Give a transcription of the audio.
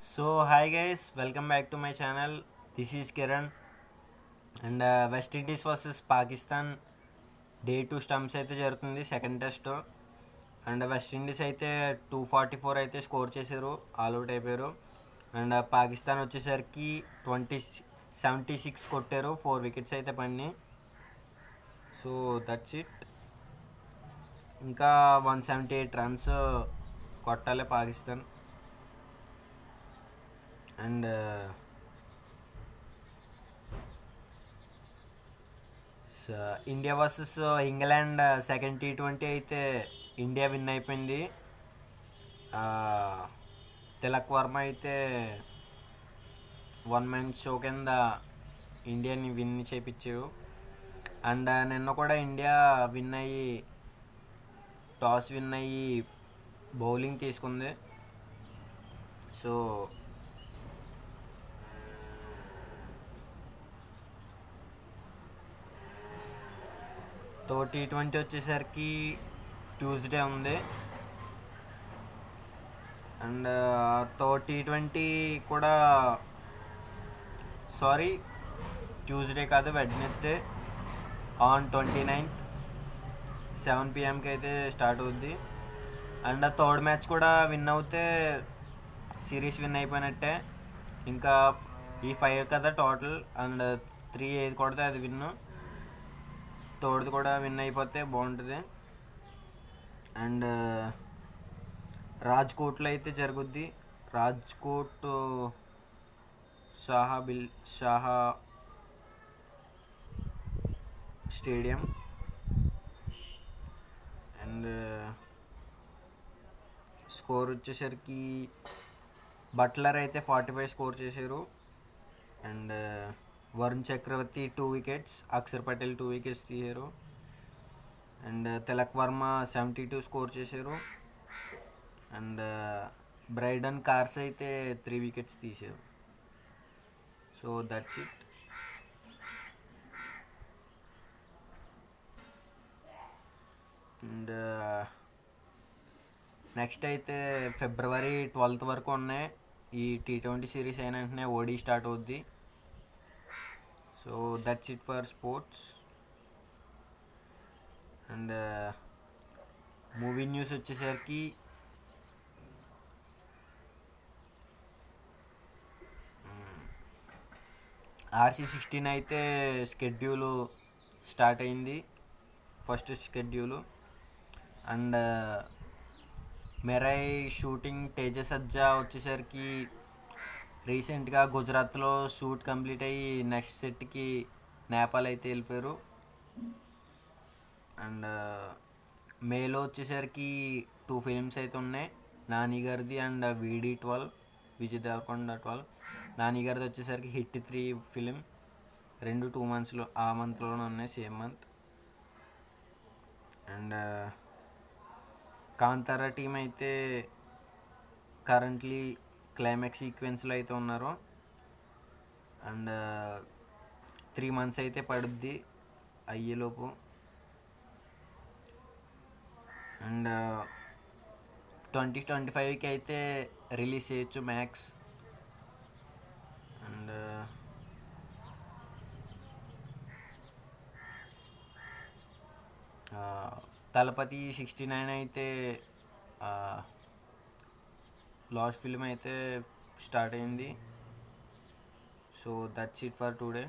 So hi guys, welcome back to my channel. This is Kiran and West Indies versus Pakistan day 2 stumps అయితే జరుగుతుంది second test. And west Indies అయితే 244 అయితే score చేశారు, all out అయిపోయారు. And Pakistan వచ్చేసరికి 76 కొట్టారు, 4 wickets అయితే పడినాయి. So that's it. ఇంకా 178 రన్స్ కొట్టాలి Pakistan. And India versus England second T20 అయితే ఇండియా విన్ అయిపోయింది. తిలక్ వర్మ అయితే వన్ మ్యాన్ షో కింద ఇండియాని విన్ చేయించారు. అండ్ నిన్న కూడా ఇండియా టాస్ విన్ అయ్యి బౌలింగ్ తీసుకుంది. సో T20 వచ్చేసరికి ట్యూస్డే ఉంది. అండ్ T20 కూడా ట్యూస్డే కాదు, వెడ్నెస్డే ఆన్ 29th 7 PM అయితే స్టార్ట్ అవుద్ది. అండ్ థర్డ్ మ్యాచ్ కూడా విన్ అవుతే సిరీస్ విన్ అయిపోయినట్టే. ఇంకా ఈ 5 కదా టోటల్, అండ్ 3 ఏది కొడితే అది విన్ను. థర్డ్ది కూడా విన్ అయిపోతే బాగుంటుంది. అండ్ రాజ్కోట్లో అయితే జరుగుద్ది. Rajkot Shah stadium. And score వచ్చేసరికి బట్లర్ అయితే 45 స్కోర్ చేశారు. And Varun Chakravarthy 2 wickets, Axar Patel 2 wickets తీశారు. అండ్ తిలక్ వర్మ 72 స్కోర్ చేశారు. అండ్ బ్రైడన్ కార్స్ అయితే 3 వికెట్స్ తీశారు. So that's it. And next అయితే February 12th వరకు ఉన్నాయి. ఈ T20 సిరీస్ అయిన వెంటనే ఓడి స్టార్ట్ అవుద్ది. So that's it for sports. And movie news వచ్చేసరికి RC16 అయితే స్కెడ్యూలు స్టార్ట్ అయింది, first schedule. And మెరై shooting Tejas సజ్జా వచ్చేసరికి రీసెంట్గా గుజరాత్లో షూట్ కంప్లీట్ అయ్యి నెక్స్ట్ సెట్కి నేపాల్ అయితే వెళ్ళిపోయారు. అండ్ మేలో వచ్చేసరికి 2 ఫిలిమ్స్ అయితే ఉన్నాయి, నాని గారిది అండ్ VD12 విజయ్ దేవరకొండ 12. నాని గారిది వచ్చేసరికి హిట్ 3 ఫిలిం. 2 మంత్స్లో ఆ మంత్లోనే ఉన్నాయి, same month. And Kantara team అయితే కరెంట్లీ క్లైమాక్స్ సీక్వెన్స్లో అయితే ఉన్నారు. అండ్ 3 months అయితే పడుద్ది అయ్యేలోపు. అండ్ 2025కి అయితే రిలీజ్ చేయొచ్చు మ్యాక్స్. అండ్ తలపతి 69 అయితే లాస్ట్ ఫిల్మ్ అయితే స్టార్ట్ అయింది. So that's it for today.